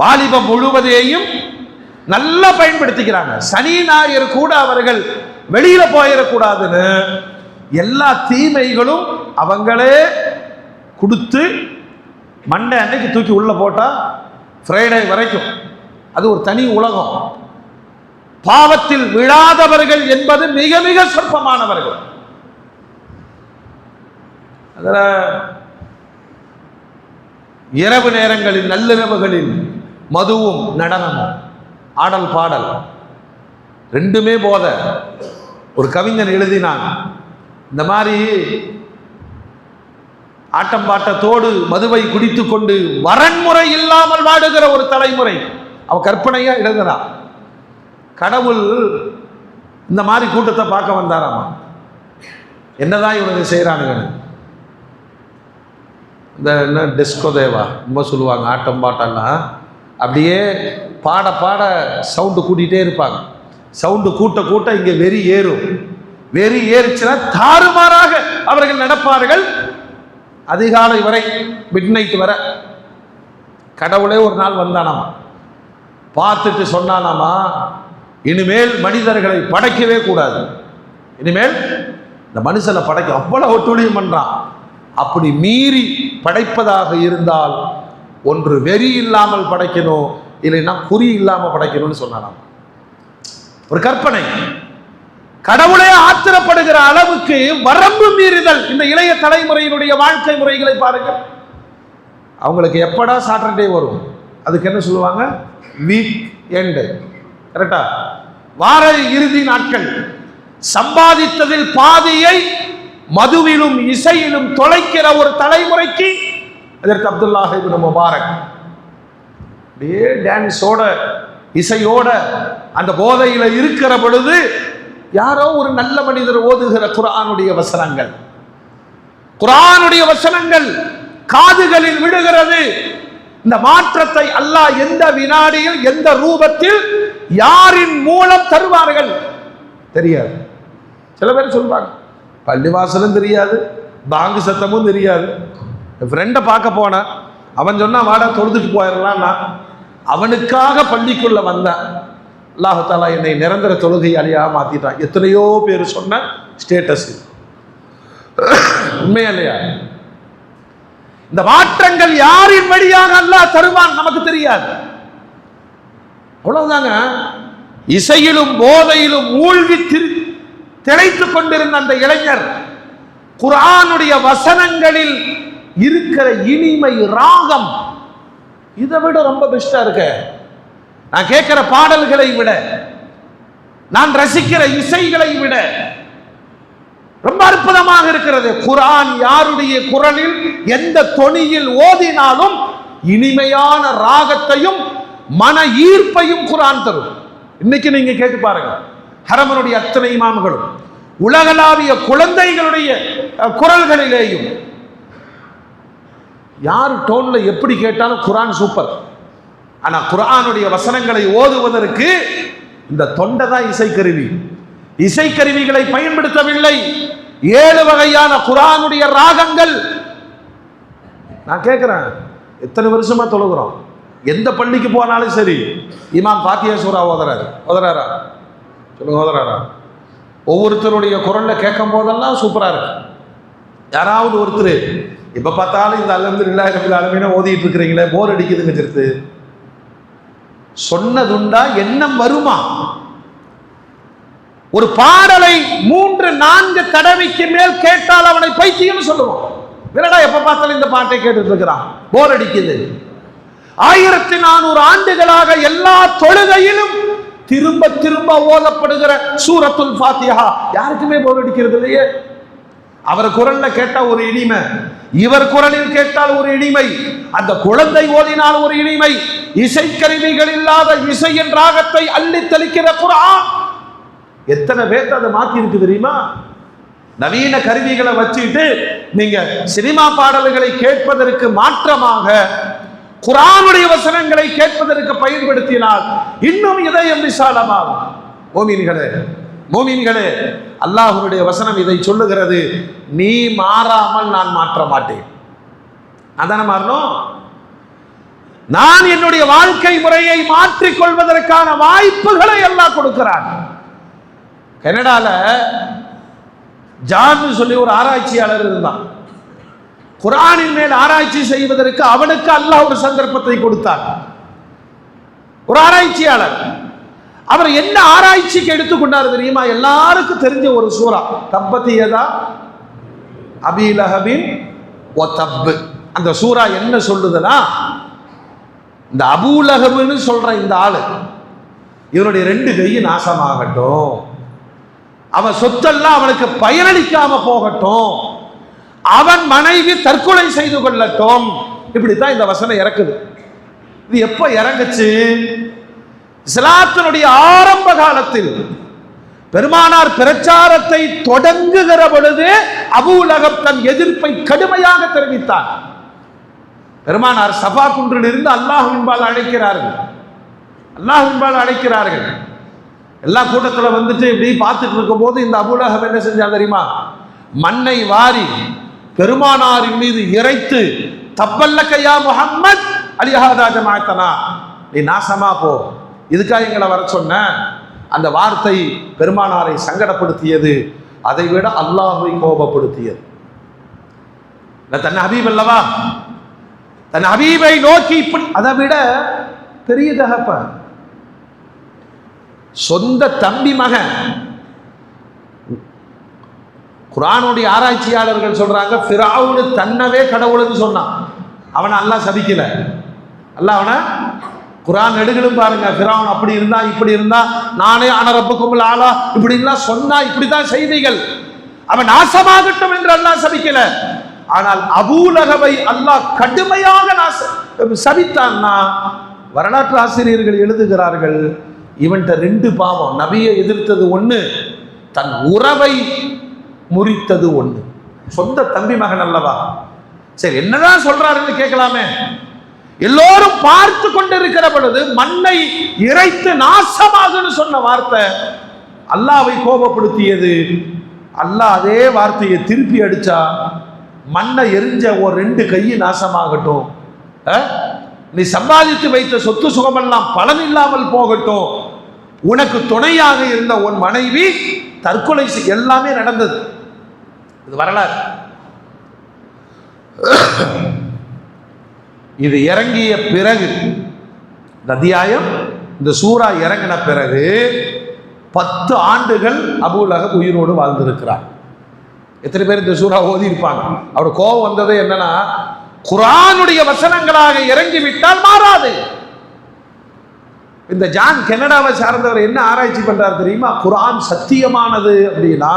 வாலிபம் முழுவதையும் நல்லா பயன்படுத்திக்கிறாங்க. சனி ஞாயிறு கூட அவர்கள் வெளியில போயிடக்கூடாதுன்னு எல்லா தீமைகளும் அவங்களே கொடுத்து மண்டை அன்னைக்கு தூக்கி உள்ள போட்டா ஃப்ரைடே வரைக்கும் அது ஒரு தனி உலகம். பாவத்தில் விழாதவர்கள் என்பது மிக மிக சொற்பமானவர்கள். அதில் இரவு நேரங்களில் நள்ளிரவுகளில் மதுவும் நடனமும் ஆடல் பாடல் ரெண்டுமே போத. ஒரு கவிஞன் எழுதினான், இந்த மாதிரி ஆட்டம் பாட்டத்தோடு மதுவை குடித்து கொண்டு வரன்முறை இல்லாமல் வாடுகிற ஒரு தலைமுறை. அவ கற்பனையா எழுதுறான். கடவுள் இந்த மாதிரி கூட்டத்தை பார்க்க வந்தாராமா. என்னதான் இவங்க செய்யறானுங்க, இந்த என்ன டிஸ்கோ தேவா ரொம்ப சொல்லுவாங்க, ஆட்டம் பாட்டம்லாம் அப்படியே பாட பாட சவுண்டு கூட்டிகிட்டே இருப்பாங்க. சவுண்டு கூட்ட கூட்ட இங்கே வெறி ஏறும். வெறி ஏறிச்சுன்னா தாறுமாறாக அவர்கள் நடப்பார்கள். அதிகாலை வரை, மிட் நைட் வரை. கடவுளே ஒரு நாள் வந்தானாமா, பார்த்துட்டு சொன்னானாமா, இனிமேல் மனிதர்களை படைக்கவே கூடாது, இனிமேல் இந்த மனுஷனை படைக்க. அவ்வளவு ஒத்துழைப்பு பண்றான். அப்படி மீறி படைப்பதாக இருந்தால் ஒன்று வெறி இல்லாமல் படைக்கணும், இல்லைன்னா குறி இல்லாமல் படைக்கணும்னு சொன்னானாம். ஒரு கற்பனை. கடவுளே ஆத்திரப்படுகிற அளவுக்கு வரம்பு மீறுதல். இந்த இளைய தலைமுறையினுடைய வாழ்க்கை முறைகளை பாருங்கள். அவங்களுக்கு எப்படா சாட்டர்டே வரும், அதுக்கு என்ன சொல்லுவாங்க, வீக் எண்டு. கரெக்டா? வார இறுதி நாட்கள். சம்பாதித்ததில் பாதியை மதுவிலும் இசையிலும் தொலைக்கிற ஒரு தலைமுறைக்கு அதற்கு அப்துல்லாஹ் இப்னு முபாரக் அப்படியே டான்ஸோட இசையோட அந்த போதையில இருக்கிற பொழுது யாரோ ஒரு நல்ல மனிதர் ஓதுகிற குர்ஆனுடைய வசனங்கள், குர்ஆனுடைய வசனங்கள் காதுகளில் விடுகிறது. இந்த மாற்றத்தை அல்லாஹ் எந்த வினாடியில் எந்த ரூபத்தில் யாரின் மூலம் தருவார்கள் தெரியாது. சில பேர் சொல்லுவாங்க, பள்ளிவாசலும் தெரியாது, பாங்கு சத்தமும் தெரியாது. என் ஃப்ரெண்டை பார்க்க போனேன், அவன் சொன்னா வாடா தொழுதுட்டு போயிடலான்னா அவனுக்காக பள்ளிக்குள்ள வந்தேன். அல்லாஹ் தஆலா என்னை நிரந்தர தொழுகையாளியா மாத்திட்டான். எத்தனையோ பேர் சொன்ன ஸ்டேட்டஸ் உண்மையா இல்லையா? இந்த மாற்றங்கள் யாரின் வழியாக அல்லாஹ் தருவான் நமக்கு தெரியாது. அவ்வளவுதாங்க. இசையிலும் போதையிலும் மூழ்கி திளைத்துக் கொண்டிருந்த அந்த இளைஞர் குர்ஆனுடைய வசனங்களில் இருக்கிற இனிமை, ராகம், இதை விட ரொம்ப பெஸ்டா இருக்க. நான் கேட்கிற பாடல்களை விட, நான் ரசிக்கிற இசைகளை விட ரொம்ப அற்புதமாக இருக்கிறது. குர்ஆன் யாருடைய குரலில் எந்த தொனியில் ஓதினாலும் இனிமையான ராகத்தையும் மன ஈர்ப்பையும் குர்ஆன் தரும். இன்னைக்கு நீங்க கேட்டு பாருங்க, ஹரமனுடைய அத்தனை இமாம்களும் உலகளாவிய குழந்தைகளுடைய குரல்களிலேயும் யார் டோன்ல எப்படி கேட்டாலும் குர்ஆன் சூப்பர். ஆனா குர்ஆனுடைய வசனங்களை ஓதுவதற்கு இந்த தொண்டை தான் இசைக்கருவி. இசைக்கருவிகளை பயன்படுத்தவில்லை. 7 வகையான குர்ஆனுடைய ராகங்கள். நான் கேட்கிறேன், எத்தனை வருஷமா தொழுகிறோம், எந்த பள்ளிக்கு போனாலும் சரி இமாம் ஃபாத்திஹா சூரா ஓதுறாரா? சொல்லுங்க, ஓதுறாரா? ஒவ்வொருத்தருடைய குரல்ல கேட்கும் போதெல்லாம் சூப்பரா இருக்கு. யாராவது ஒருத்தர் இப்ப பார்த்தாலும் இந்த அல்ஹம்துலில்லாஹி ரப்பில் ஆலமீன் ஓதிட்டு இருக்கிறீங்களே, போர் அடிக்குதுங்க சிறுத்து சொன்னதுண்டா? எண்ணம் வருமா? ஒரு பாடலை 3-4 தடவைக்கு மேல் கேட்டால் அவனை பைத்தியம் சொல்லுவோம். இல்லடா எப்ப பார்த்தாலும் இந்த பாட்டை கேட்டுட்டு இருக்கிறான், போர் அடிக்குது. 1400 ஆண்டுகளாக எல்லா தொழுகையிலும் திரும்ப திரும்ப ஓதப்படுகிற சூரத்துல் ஃபாத்திஹா யாருக்குமே போர் அடிக்கிறது இல்லையே. அவர் குரல்ல கேட்டா ஒரு இனிமை, இவர் குரலில் கேட்டால் ஒரு இனிமை, அந்த குழந்தை ஓதினால் ஒரு இனிமை. இசைக்கருவிகள் இல்லாத இசையின் ராகத்தை அள்ளி தெளிக்கிற குர்ஆன் எத்தனை பேர்த்த அதை மாத்தி இருக்கு தெரியுமா? நவீன கருவிகளை வச்சுட்டு நீங்க சினிமா பாடல்களை கேட்பதற்கு மாற்றமாக குர்ஆனுடைய வசனங்களை கேட்பதற்கு பயன்படுத்தினால் இன்னும் இதயம் விசாலமாகும். மோமின்களே, அல்லாஹ்வுடைய வசனம் இதை சொல்லுகிறது, நீ மாறாமல் நான் மாற்ற மாட்டேன். அதான மாறணும். நான் என்னுடைய வாழ்க்கை முறையை மாற்றிக் கொள்வதற்கான வாய்ப்புகளை எல்லாம் கொடுக்கிறான். கனடால ஜான் சொல்லி ஒரு ஆராய்ச்சியாளர் இருந்தான். குர்ஆனின் மேல் ஆராய்ச்சி செய்வதற்கு அவனுக்கு அல்லாஹ் ஒரு சந்தர்ப்பத்தை கொடுத்தான். ஒரு ஆராய்ச்சியாளர். அவர் என்ன ஆராய்ச்சிக்கு எடுத்துக்கொண்டார் தெரியுமா? எல்லாருக்கும் தெரிஞ்ச ஒரு சூரா, தப்பத் யதா அபீ லஹபின் வ தப். அந்த சூரா என்ன சொல்லுதுன்னா, இந்த அபூ லஹப்னு சொல்ற இந்த ஆளு, இவனுடைய 2 கையும் நாசமாகட்டும், அவன் சொத்தெல்லாம் அவனுக்கு பயனளிக்காம போகட்டும், அவன் மனைவி தற்கொலை செய்து கொள்ளட்டும். இப்படித்தான் இந்த வசனம் இறக்குது. இது எப்ப இறங்குச்சு? இஸ்லாத்தினுடைய ஆரம்ப காலத்தில் பெருமானார் பிரச்சாரத்தை தொடங்குகிற பொழுது அபூ லஹப் தன் எதிர்ப்பை கடுமையாக தெரிவித்தார். பெருமானார் சஃபா குன்றில் இருந்து அல்லாஹ்வின்பால் அழைக்கிறார்கள். அல்லாஹ்வின்பால் அழைக்கிறார்கள். எல்லா கூட்டத்தில் வந்துட்டு இப்படி பார்த்துட்டு இருக்கும் போது இந்த அபூ லஹப் என்ன செஞ்சா தெரியுமா? மண்ணை வாரி பெருமானாரின் மீது இறைத்து, தப்பல்லக யா முஹம்மத் அலிஹாதா ஜமாஅத்தனா, நீ நாசமா போ, இதுக்காக எங்களை வர சொன்ன. அந்த வார்த்தை பெருமானாரை சங்கடப்படுத்தியது, அதை விட அல்லாஹ்வை கோபப்படுத்தியது. தன் ஹபீப் அல்லவா, தன் ஹபீபை நோக்கி இப்படி, அதை விட பெரிய தகப்பன், சொந்த தம்பி மகன். குர்ஆனுடைய ஆராய்ச்சியாளர்கள் சொல்றாங்க, ஃபிரௌன் தன்னவே கடவுள்னு சொன்னான். அவனை அல்லாஹ் சபிக்கல. அல்லாஹ் அவனை குர்ஆன் நெடுகளும் பாருங்க, ஃபிரௌன் அப்படி இருந்தா இப்படி இருந்தா, நானே ஆன ரப்புக்குமுல் ஆலா இப்படிலாம் சொன்னா, இப்படிதான் செய்திகள். அவன் நாசமாகட்டும் என்று அல்லாஹ் சபிக்கல. ஆனால் அபூ லஹபை அல்லாஹ் கடுமையாக சபித்தான்னா, வரலாற்று ஆசிரியர்கள் எழுதுகிறார்கள், இவன்கிட்ட 2 பாவம். நபியை எதிர்த்தது 1, தன் உறவை முறித்தது 1. சொந்த தம்பி மகன் அல்லவா? சரி, என்னதான் சொல்றாருன்னு கேட்கலாமே. எல்லோரும் பார்த்து கொண்டிருக்கிற பொழுது மண்ணை இறைத்து நாசமாகன்னு சொன்ன வார்த்தை அல்லாஹ்வை கோபப்படுத்தியது. அல்லாஹ் அதே வார்த்தையை திருப்பி அடிச்சா, மண்ணை எரிஞ்ச ஒரு 2 கையை நாசமாகட்டும், நீ சம்பாதித்து வைத்த சொத்து சுகமெல்லாம் பலன் இல்லாமல் போகட்டும், உனக்கு துணையாக இருந்த உன் மனைவி தற்கொலை எல்லாமே நடந்தது. இது வரலாறு. இது இறங்கிய பிறகு, இந்த அத்தியாயம், இந்த சூரா இறங்கின பிறகு 10 ஆண்டுகள் அபூ லஹப் உயிரோடு வாழ்ந்திருக்கிறார். எத்தனை பேர் இந்த சூரா ஓதி இருப்பாங்க? அவரோட கோபம் வந்தது என்னன்னா, குர்ஆனுடைய வசனங்களாக இறங்கிவிட்டால் மாறாது. இந்த ஜான் கனடாவை சார்ந்தவர் என்ன ஆராய்ச்சி பண்றாரு தெரியுமா? குர்ஆன் சத்தியமானது அப்படின்னா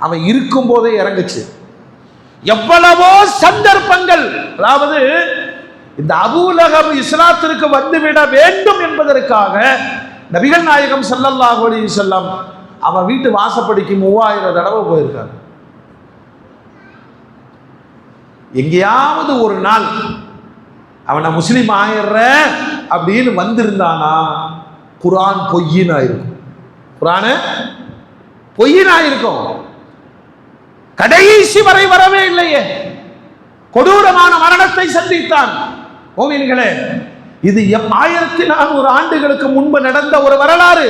அவன் இருக்கும் போதே இறங்குச்சு. எவ்வளவோ சந்தர்ப்பங்கள், அதாவது இந்த அபூ லஹப் இஸ்லாத்திற்கு வந்துவிட வேண்டும் என்பதற்காக நபிகள் நாயகம் ஸல்லல்லாஹு அலைஹி வஸல்லம் அவன் வீட்டு வாசப்படிக்கு 3000 தடவை போயிருக்காங்க. எங்கேயாவது ஒரு நாள் அவனை முஸ்லீம் ஆயிடுற அப்படின்னு வந்திருந்தானா குர்ஆன் பொய்யினா இருக்கும். குர்ஆன் பொய்யினா இருக்கும். கடைசி வரை வரவே இல்லையே, கொடூரமான மரணத்தை சந்தித்தான். மோமின்களே, இது 1400 ஆண்டுகளுக்கு முன்பு நடந்த ஒரு வரலாறு.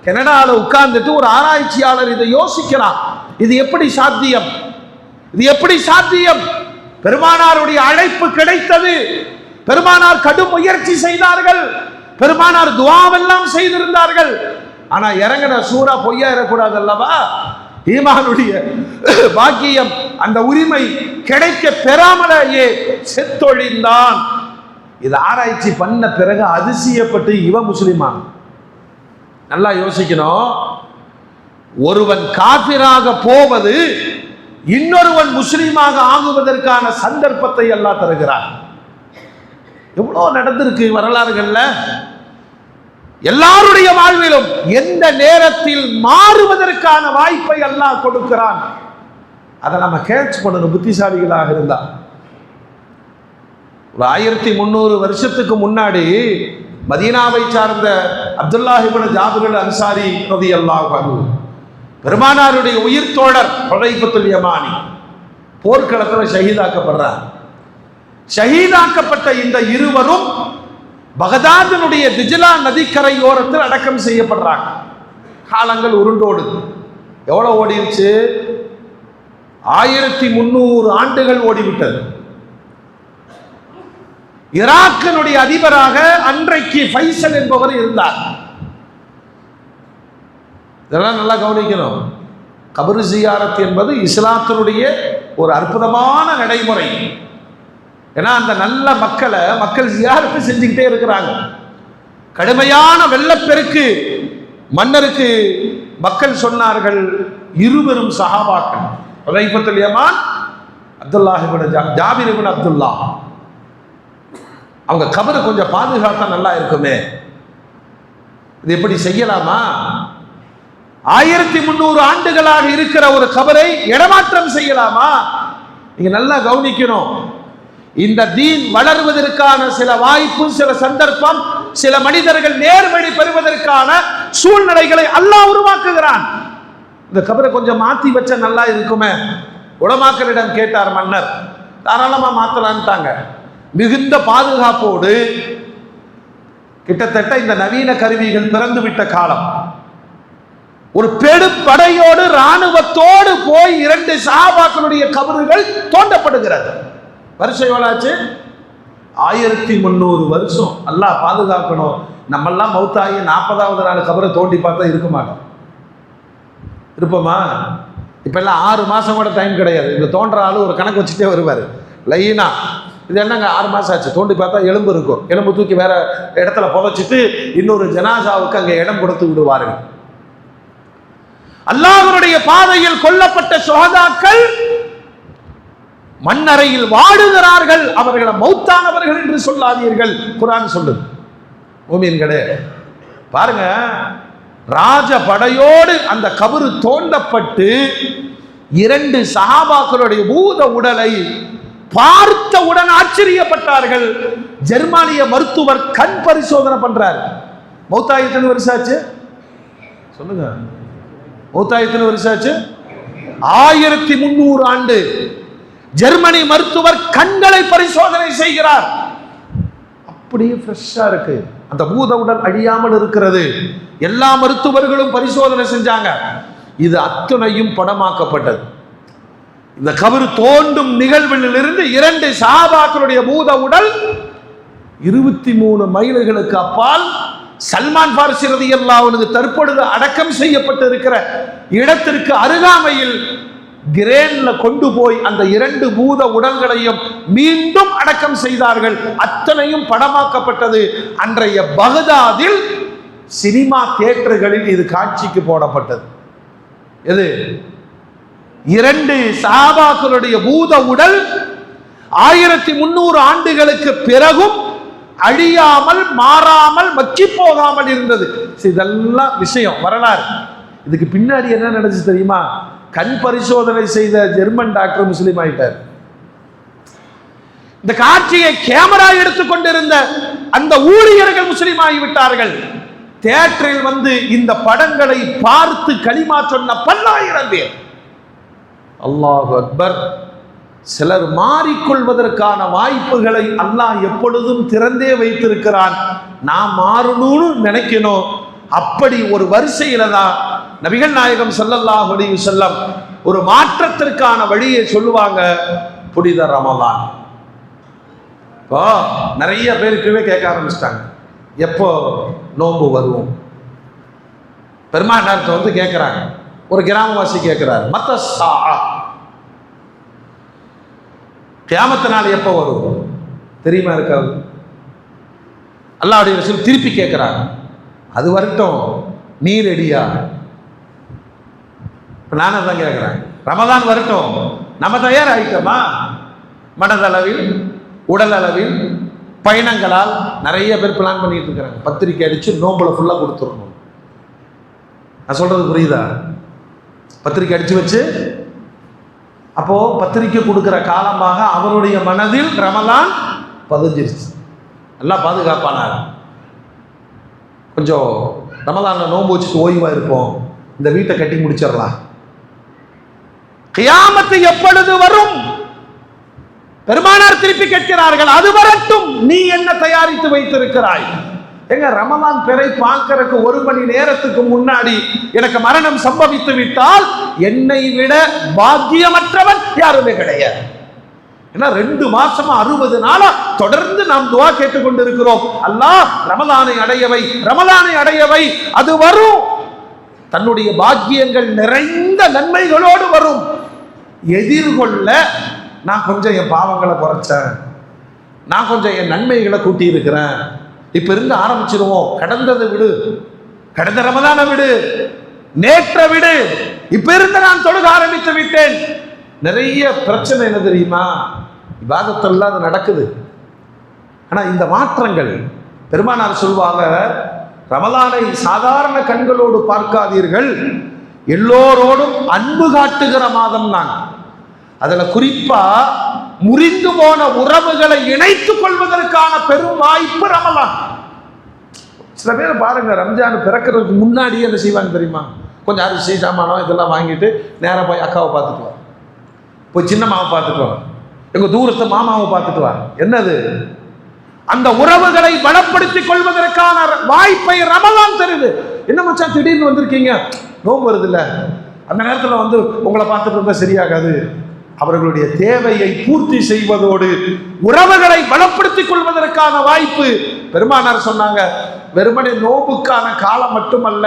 கனடாவில் உட்கார்ந்துட்டு ஒரு ஆராய்ச்சியாளர் இதை யோசிக்கிறான், இது எப்படி சாத்தியம், இது எப்படி சாத்தியம்? பெருமானாருடைய அழைப்பு கிடைத்தது, பெருமானார் கடும் முயற்சி செய்தார்கள், பெருமானார் துஆவெல்லாம் செய்திருந்தார்கள். ஆனா இறங்கின சூரா பொய்யா இருக்கக்கூடாது அல்லவா? ஈமானுடைய பாக்கியம், அந்த உரிமை கிடைக்க பெறாமலேயே செத்தொழிந்தான். இது ஆராய்ச்சி பண்ண பிறகு அதிசயப்பட்டு இவன் முஸ்லிமான். நல்லா யோசிக்கணும். ஒருவன் காபிராக போவது இன்னொருவன் முஸ்லிமாக ஆகுவதற்கான சந்தர்ப்பத்தை அல்லாஹ் தருகிறார். எவ்வளவு நடந்திருக்கு வரலாறுகள்ல. எல்லாருடைய வாழ்விலும் எந்த நேரத்தில் மாறுவதற்கான வாய்ப்பை அல்லாஹ் கொடுக்கிறான். அதை நம்ம கேட்ச் பண்ணணும் புத்திசாலிகளாக இருந்தா. ஒரு 1300 வருஷத்துக்கு முன்னாடி மதீனாவை சார்ந்த அப்துல்லாஹ் இப்னு ஜாபிர் அல் அன்சாரி ரலியல்லாஹு அன்ஹு பெருமானாருடைய உயிர் தோழர் ஹுதைஃபத்துல் யமானி போர்க்களத்தில் ஷஹீதாக்கப்படுறார். ஷஹீதாக்கப்பட்ட இந்த இருவரும் பகதாதினுடைய திஜ்லா நதிக்கரையோரத்தில் அடக்கம் செய்யப்படுறாங்க. காலங்கள் உருண்டோடுது. எவ்வளவு ஓடிருச்சு? 1300 ஆண்டுகள் ஓடிவிட்டது. ஈராக்கினுடைய அதிபராக அன்றைக்கு ஃபைசல் என்பவர் இருந்தார். இதெல்லாம் நல்லா கவனிக்கணும். கபர் ஜியாரத் என்பது இஸ்லாத்தினுடைய ஒரு அற்புதமான நடைமுறை. ஏன்னா அந்த நல்ல மக்கள் ஜியாரத்து செஞ்சுக்கிட்டே இருக்கிறாங்க. கடுமையான வெள்ளப்பெருக்கு மன்னருக்கு மக்கள் சொன்னார்கள், இருவரும் சஹாபாக்கள் ஹுதைஃபத்துல் யமான், அப்துல்லாஹ் இப்னு ஜாபிர் இப்னு அப்துல்லாஹ், அவங்க கபரை கொஞ்சம் பாதுகாத்தா நல்லா இருக்குமே, இது எப்படி செய்யலாமா? 1300 ஆண்டுகளாக இருக்கிற ஒரு கபரை இடமாற்றம் செய்யலாமா? நீங்க நல்லா கவனிக்கணும். இந்த தீன் வளர்வதற்கான சில வாய்ப்பு, சில சந்தர்ப்பம், சில மனிதர்கள் நேர்வழி பெறுவதற்கான சூழ்நிலைகளை அல்லாஹ் உருவாக்குகிறான். இந்த கபரை கொஞ்சம் மாத்தி வச்சா நல்லா இருக்குமே. உலமாக்களிடம் கேட்டார் மன்னர், தாராளமா மாத்தலான்ட்டாங்க. மிகுந்த பாதுகாப்போடு, கிட்டத்தட்ட இந்த நவீன கருவிகள் பிறந்து விட்ட காலம், ஒரு பெருப்படையோடு இராணுவத்தோடு போய் 2 சஹாபாக்களுடைய கபறுகள் தோண்டப்படுகிறது. வருஷம் எவ்வளாச்சு? 1300 வருஷம். அல்லாஹ் பாதுகாக்கணும். நம்மெல்லாம் மௌத்தாகி 40வது நாள் கபரை தோண்டி பார்த்தா இருக்க மாட்டோம். இருப்போமா? இப்பெல்லாம் 6 மாசம் கூட டைம் கிடையாது. இந்த தோன்ற ஆளு ஒரு கணக்கு வச்சுட்டே வருவார் லைனா. இது என்னங்க 6 மாசம் ஆச்சு, தோண்டி பார்த்தா எலும்பு இருக்கும். எலும்பு தூக்கி வேற இடத்துல புதைச்சிட்டு இன்னொரு ஜனாசாவுக்கு அங்கே இடம் கொடுத்து விடுவார்கள். அல்லாஹ்வுடைய பாதையில் கொல்லப்பட்ட சுஹதாக்கள் மண்ணறையில் வாடுகிறார்கள். அவர்களை மௌத்தானவர்கள் என்று சொல்லாதீர்கள், குர்ஆன் சொல்லுது. மூமின்களே பாருங்க, ராஜ படையோடு அந்த கபரு தோண்டப்பட்டு 2 சஹாபாக்களுடைய பூத உடலை பார்த்தவுடன் ஆச்சரியப்பட்டார்கள். ஜெர்மானிய மருத்துவர் கண் பரிசோதனை பண்றார். மௌத்தாயிரத்து வருஷம் ஆச்சு சொல்லுங்க. மௌத்தாயிரத்து வருஷம் ஆச்சு 1300 ஆண்டு. ஜெர்மனி மருத்துவர் கண்களை பரிசோதனை செய்கிறார். அப்படியே ஃப்ரெஷ்ஷா இருக்கு. அந்த பூத உடல் அழியாமல் இருக்கிறது. எல்லா மருத்துவர்களும் பரிசோதனை செஞ்சாங்க. இது அத்தனையும் படமாக்கப்பட்டது. இந்த கபரு தோண்டும் நிகழ்வில் இருந்து 2 சஹாபாக்களுடைய பூத உடல் 23 மைல்களுக்கு அப்பால் சல்மான் பார்சி ரலியல்லாஹு அன்ஹு தற்பொழுது அடக்கம் செய்யப்பட்டு இருக்கிற இடத்திற்கு அருகாமையில் கிரேன்ல கொண்டு போய் அந்த 2 பூத உடல்களையும் மீண்டும் அடக்கம் செய்தார்கள். அத்தனையும் படமாக்கப்பட்டது. அன்றைய பகதாதில் சினிமா தியேட்டர்களில் இது காட்சிக்கு போடப்பட்டது. எது? 2 சஹாபாக்களுடைய பூத உடல் 1300 ஆண்டுகளுக்கு பிறகும் அழியாமல், மாறாமல், மக்கி போகாமல் இருந்தது. இதெல்லாம் விஷயம், வரலாறு. இதுக்கு பின்னாடி என்ன நடந்துச்சு தெரியுமா? கண் பரிசோதனை செய்த ஜெர்மன் டாக்டர் முஸ்லீம் ஆயிட்டார். இந்த காட்சியை கேமரா எடுத்துக்கொண்டிருந்த அந்த ஊழியர்கள் முஸ்லீம் ஆகிவிட்டார்கள். தியேட்டரில் வந்து இந்த படங்களை பார்த்து கலிமா சொன்ன 10,000 பேர். அல்லாஹு அக்பர். சிலர் மாறிக்கொள்வதற்கான வாய்ப்புகளை அல்லாஹ் எப்பொழுதும் திறந்தே வைத்திருக்கிறான். நாம் மாறணும்னு நினைக்கணும். அப்படி ஒரு வரிசையில தான் நபிகள் நாயகம் ஸல்லல்லாஹு அலைஹி வஸல்லம் ஒரு மாற்றத்திற்கான வழியை சொல்லுவாங்க. புனித ரமலான். இப்போ நிறைய பேர் இப்பவே கேட்க ஆரம்பிச்சிட்டாங்க, எப்போ நோன்பு வருவோம்? பெருமானார்ட்ட வந்து கேட்கிறாங்க. ஒரு கிராமவாசி கேட்கிறார், மத்த ஸாஅ, கியாமத் நாள் எப்போ வரும் தெரியுமா? இருக்காது. அல்லாஹ்வுடைய ரசூல் திருப்பி கேட்கிறாங்க, அது வரட்டும், நீ ரெடியா? நானும் தான் கேட்கிறேன், ரமதான் வரட்டும், நம்ம தயாராகிட்டோமா? மனதளவில், உடல் அளவில், பயணங்களால் நிறைய பேர் பிளான் பண்ணிட்டு இருக்கிறாங்க. பத்திரிக்கை அடிச்சு நோம்புல ஃபுல்லா கொடுத்துடணும். நான் சொல்றது புரியுதா? பத்திரிக்கை அடிச்சு வச்சு, அப்போ பத்திரிக்கை கொடுக்கிற காலமாக அவருடைய மனதில் ரமலான் பதிஞ்சிருச்சு. நல்லா பாதுகாப்பானார். கொஞ்சம் ரமலான்ல நோன்பு வச்சுட்டு ஓய்வா இருப்போம், இந்த வீட்டை கட்டி முடிச்சிடலாம். கியாமத்து எப்பொழுது வரும்? பெருமானார் திருப்பி கேட்கிறார்கள், அது வரட்டும், நீ என்ன தயாரித்து வைத்திருக்கிறாய்? எங்க ரமலான் பிறை பார்க்கறதுக்கு 1 மணி நேரத்துக்கு முன்னாடி எனக்கு மரணம் சம்பவித்து விட்டால் என்னை விட பாக்கியமற்றவன் யாருமே கிடையாது. ஏன்னா 2 மாசமா 60 நாளா தொடர்ந்து நாம் துவா கேட்டுக்கொண்டிருக்கிறோம். அல்லாஹ் ரமலானை அடையவை, ரமலானை அடையவை. அது வரும், தன்னுடைய பாக்கியங்கள் நிறைந்த நன்மைகளோடு வரும். எதிர்கொள்ள நான் கொஞ்சம் என் பாவங்களை குறைச்சேன், நான் கொஞ்சம் என் நன்மைகளை கூட்டி இருக்கிறேன், இப்ப இருந்து ஆரம்பிச்சிருவோம். கடந்ததை விடு, கடந்த ரமலான விடு, நேற்ற விடு, இப்ப இருந்து நான் தொழுக ஆரம்பித்து விட்டேன். நிறைய பிரச்சனை என்ன தெரியுமா? இபாதத்தெல்லாம் அது நடக்குது. ஆனா இந்த மாற்றங்கள், பெருமானார் சொல்வாங்க, ரமலானை சாதாரண கண்களோடு பார்க்காதீர்கள், எல்லோரோடும் அன்பு காட்டுகிற மாதம் தான். அதுல குறிப்பா முறிந்து போன உறவுகளை இணைத்துக் கொள்வதற்கான பெரும் வாய்ப்பு ரமலான். சில பேர் பாருங்க, ரம்ஜான் பிறக்கிறதுக்கு முன்னாடியே என்ன செய்வாங்க தெரியுமா? கொஞ்சம் அரிசி சாமானம் இதெல்லாம் வாங்கிட்டு நேராக போய் அக்காவை பார்த்துட்டு வா, போய் சின்ன மாவை பார்த்துட்டு வா, எங்க தூரத்து மாமாவை பார்த்துட்டு வா. என்னது? அந்த உறவுகளை பலப்படுத்திக் கொள்வதற்கான வாய்ப்பை ரமலான் தருது. என்ன மச்சான் திடீர்னு வந்திருக்கீங்க, நோம்பு வருது இல்ல, அந்த நேரத்தில் வந்து உங்களை பார்த்துட்டு இருந்தா சரியாகாது. அவர்களுடைய தேவையை பூர்த்தி செய்வதோடு உறவுகளை பலப்படுத்திக் கொள்வதற்கான வாய்ப்பு. பெருமானார் சொன்னாங்க, வெறுமனே நோம்புக்கான காலம் மட்டுமல்ல,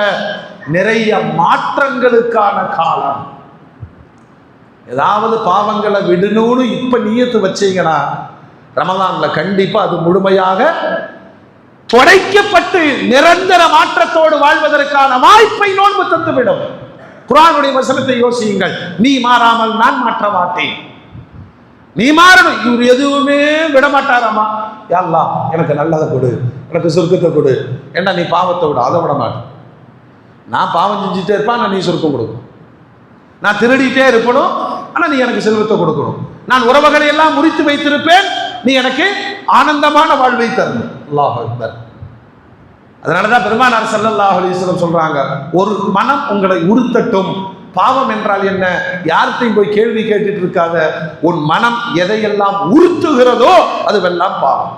நிறைய மாற்றங்களுக்கான காலம். ஏதாவது பாவங்களை விடணும்னு இப்ப நியத்து வச்சீங்கன்னா ரமலான்ல கண்டிப்பா அது முழுமையாக தொடைக்கப்பட்டு நிரந்தர மாற்றத்தோடு வாழ்வதற்கான வாய்ப்பை நோன்பு தந்துவிடும். குர்ஆனுடைய வசனத்தை யோசியுங்கள், நீ மாறாமல் நான் மாற்ற மாட்டேன். நீ மாறணும், இவர் எதுவுமே விட மாட்டாராமா. யா அல்லாஹ் எனக்கு நல்லதை கொடு, எனக்கு சொர்க்கத்தை கொடு. ஏன்னா நீ பாவத்தை விட, அதை விட மாட்டேன். நான் பாவம் செஞ்சுட்டே இருப்பேன், நான் நீ சொர்க்கம் கொடுக்கணும். நான் திருடிட்டே இருப்பணும், ஆனா நீ எனக்கு செல்வத்தை கொடுக்கணும். நான் உறவுகளை எல்லாம் முறித்து வைத்திருப்பேன், நீ எனக்கு ஆனந்தமான வாழ்வை தரணும். அல்லாஹ் அக்பர். அதனாலதான் பெருமானார் ஸல்லல்லாஹு அலைஹி வஸல்லம் சொல்றாங்க, ஒரு மனம் உங்களை உறுத்தட்டும். பாவம் என்றால் என்ன? யார்கிட்டையும் போய் கேள்வி கேட்டுட்டு இருக்காத. உன் மனம் எதையெல்லாம் உறுத்துகிறதோ அதுவெல்லாம் பாவம்.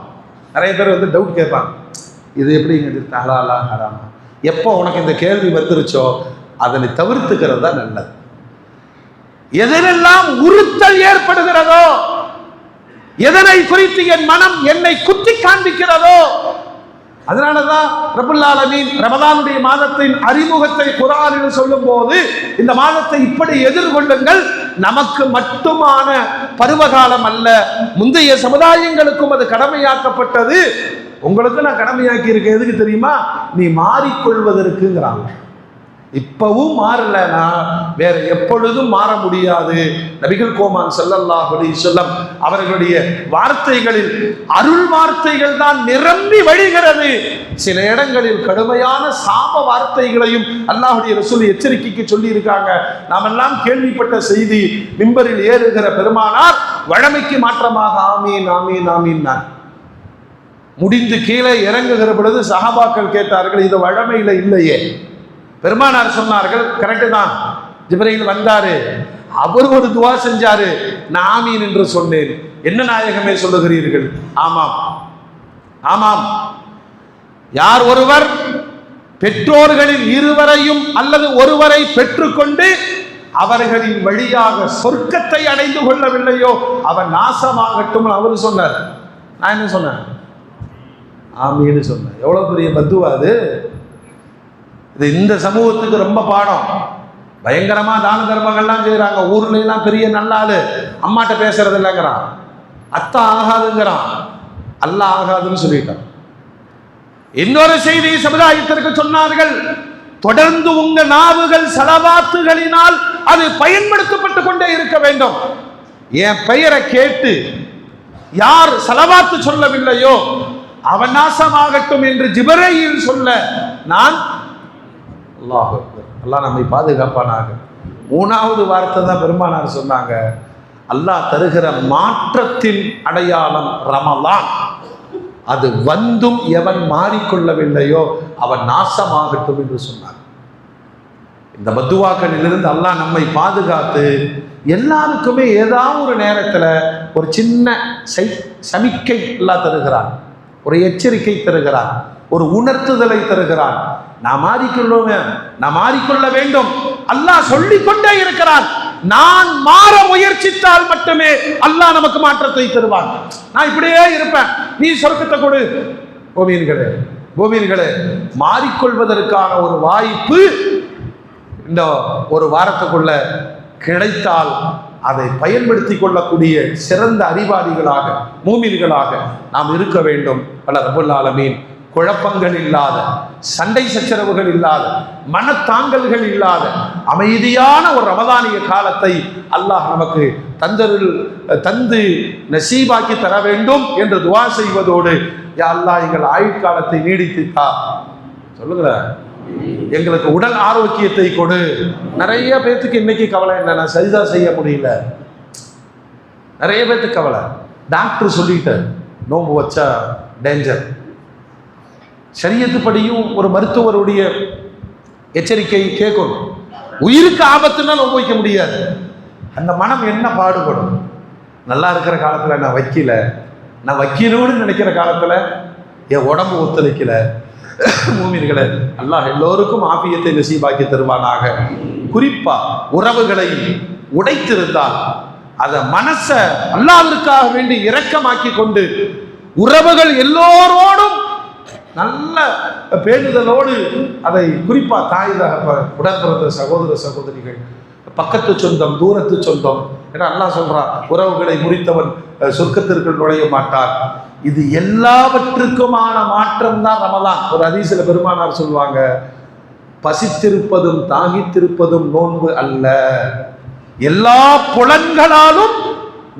நிறைய பேர் வந்து டவுட் கேட்பாங்க, இது எப்படிங்கிறது ஹலாலா ஹராமா? எப்போ உனக்கு இந்த கேள்வி வந்துருச்சோ அதனை தவிர்த்துக்கிறது தான் நல்லது. எதெல்லாம் உறுத்தல் ஏற்படுகிறதோ, எதனை குறித்து என் மனம் என்னை குத்தி காண்பிக்கிறதோ, அதனாலதான் ரப்புல் ஆலமீன் ரமலானுடைய மாதத்தின் அறிமுகத்தை குர்ஆனில் சொல்லும் போது இந்த மாதத்தை இப்படி எதிர்கொள்ளுங்கள், நமக்கு மட்டுமான பருவகாலம் அல்ல, முந்தைய சமுதாயங்களுக்கும் அது கடமையாக்கப்பட்டது. உங்களுக்கு நான் கடமையாக்கி இருக்கேன். எதுக்கு தெரியுமா? நீ மாறிக்கொள்வதற்குங்கிறாங்க. இப்பவும் மாறலனா வேற எப்பொழுதும் மாற முடியாது. நபிகள் கோமான் ஸல்லல்லாஹு அலைஹி வஸல்லம் அவர்களுடைய வார்த்தைகளில் அருள் வார்த்தைகள் தான் நிரம்பி வழிகிறது. சில இடங்களில் கடுமையான சாப வார்த்தைகளையும் அல்லாஹ்வுடைய ரசூல் எச்சரிக்கைக்கு சொல்லி இருக்காங்க. நாமெல்லாம் கேள்விப்பட்ட செய்தி. மிம்பரில் ஏறுகிற பெருமானார் வழமைக்கு மாற்றமாக ஆமீன் ஆமீன் ஆமீன் நான் முடிந்து கீழே இறங்குகிற பொழுது சஹாபாக்கள் கேட்டார்கள், இது வழமையில இல்லையே. பெருமானார் சொன்னார்கள், கரெக்டு தான், ஜிப்ரீல் வந்தாரு, அவர் ஒரு துவா செஞ்சாரு, நான் ஆமீன் என்று சொன்னேன். என்ன நாயகமே சொல்லுகிறீர்கள்? ஆமாம் ஆமாம். யார் ஒருவர் பெற்றோர்களில் இருவரையும் அல்லது ஒருவரை பெற்றுக்கொண்டு அவர்களின் வழியாக சொர்க்கத்தை அடைந்து கொள்ளவில்லையோ அவன் நாசமாகட்டும் அவர் சொன்னார். நான் என்ன சொன்னேன்? ஆமீன்னு சொன்னேன். எவ்வளவு பெரிய பத்துவா அது! இது இந்த சமூகத்துக்கு ரொம்ப பாடம். பயங்கரமா தான தர்மங்கள்லாம் செய்யறாங்க. ஊர்ல எல்லாம் பெரிய நல்லாளு, அம்மாட்ட பேசுறது இல்லைங்கிறான், அத்தா ஆகாதுங்கிறான், அல்லாஹ் ஆகாதுன்னு சொல்லிட்டான். இன்னொரு செய்தி சமுதாயத்திற்கு சொன்னார்கள், தொடர்ந்து உங்க நாவுகள் ஸலவாத்துகளினால் அது பயன்படுத்தப்பட்டு கொண்டே இருக்க வேண்டும். என் பெயரை கேட்டு யார் ஸலவாத்து சொல்லவில்லையோ அவன் நாசமாகட்டும் என்று ஜிப்ரீல் சொல்ல நான் அல்லாஹ் அக்பர், அல்லாஹ் நம்மை பாதுகாப்பானாக. 3வது வார்த்தை தான் பெருமானார் சொன்னாங்க, அல்லாஹ் தருகிற மாற்றத்தின் அடையாளம் ரமலான். அது வந்தும் எவன் மாறிக்கொள்ளவில்லையோ அவன் நாசமாகட்டும் என்று சொன்னார். இந்த பத்துவாக்களிலிருந்து அல்லாஹ் நம்மை பாதுகாத்து எல்லாருக்குமே ஏதாவது ஒரு நேரத்தில் ஒரு சின்ன சமிக்கை அல்லாஹ் தருகிறான், ஒரு எச்சரிக்கை தருகிறான், ஒரு உணர்த்துதலை தருகிறான். நான் மாறிக்கொள்ள வேண்டும். அல்லாஹ் சொல்லிக் கொண்டே இருக்கிறான். நான் மாற முயற்சித்தால் மட்டுமே அல்லாஹ் நமக்கு மாற்றத்தை தருவான். நான் இப்படியே இருப்பேன், நீ சொர்க்கத்தை கொடு. பூமியர்களே, மாறிக்கொள்வதற்கான ஒரு வாய்ப்பு இந்த ஒரு வாரத்துக்குள்ள கிடைத்தால் அதை பயன்படுத்தி கொள்ளக்கூடிய சிறந்த அறிவாளிகளாக, மூமின்களாக நாம் இருக்க வேண்டும். வல்ல ரப்பல் ஆலமீன் குழப்பங்கள் இல்லாத, சண்டை சச்சரவுகள் இல்லாத, மனத்தாங்கல்கள் இல்லாத அமைதியான ஒரு ரமதானிய காலத்தை அல்லாஹ் நமக்கு தந்து நசீபாக்கி தர வேண்டும் என்று துவா செய்வதோடு, யா அல்லாஹ் எங்கள் ஆயுட்காலத்தை நீடித்துத்தா, சொல்லுங்க, எங்களுக்கு உடல் ஆரோக்கியத்தை கொடு. நிறைய பேர்த்துக்கு இன்னைக்கு கவலை என்னன்னா, சரிதா செய்ய முடியல. நிறைய பேர்த்துக்கு கவலை, டாக்டர் சொல்லிட்டார் நோம்பு வச்சா டேஞ்சர். ஷரியத்துப்படியும் ஒரு மருத்துவருடைய எச்சரிக்கை கேட்கணும். உயிருக்கு ஆபத்துன்னா நோம்பு வைக்க முடியாது. அந்த மனம் என்ன பாடுபடும்? நல்லா இருக்கிற காலத்தில் நான் வைக்கல, நான் வைக்கணும்னு நினைக்கிற காலத்தில் என் உடம்பு ஒத்துழைக்கல. மூமின்களே, அல்லாஹ் எல்லோருக்கும் ஆபியத்தை நசீபாக்கி தருவானாக. குறிப்பா உறவுகளை உடைத்திருந்தால் அதை மனசை அல்லாஹ்விற்காக வேண்டி இரக்கமாக்கி கொண்டு உறவுகள் எல்லோரோடும் நல்ல பேணுதலோடு, அதை குறிப்பா தாய் உடன்பிறந்த சகோதர சகோதரிகள், பக்கத்து சொந்தம், தூரத்து சொந்தம், ஏன்னா அல்லாஹ் சொல்றான், உறவுகளை முறித்தவன் சொர்க்கத்திற்குள் நுழைய மாட்டார். இது எல்லாவற்றுக்குமான மாற்றம் தான் ரமலான். ஒரு ஹதீஸ்ல பெருமானார் சொல்லுவாங்க, பசித்திருப்பதும் தாகித்திருப்பதும் நோன்பு அல்ல, எல்லா புலன்களாலும்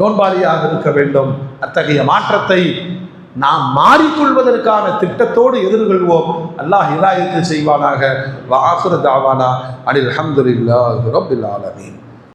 நோன்பாளியாக இருக்க வேண்டும். அத்தகைய மாற்றத்தை நாம் மாறிக்கொள்வதற்கான திட்டத்தோடு எதிர்கொள்வோம். அல்லாஹ் ஹிதாயத்தை செய்வானாக. வ ஆகிரு தாவானா அனில் ஹம்துலில்லாஹி ரப்பில் ஆலமீன்.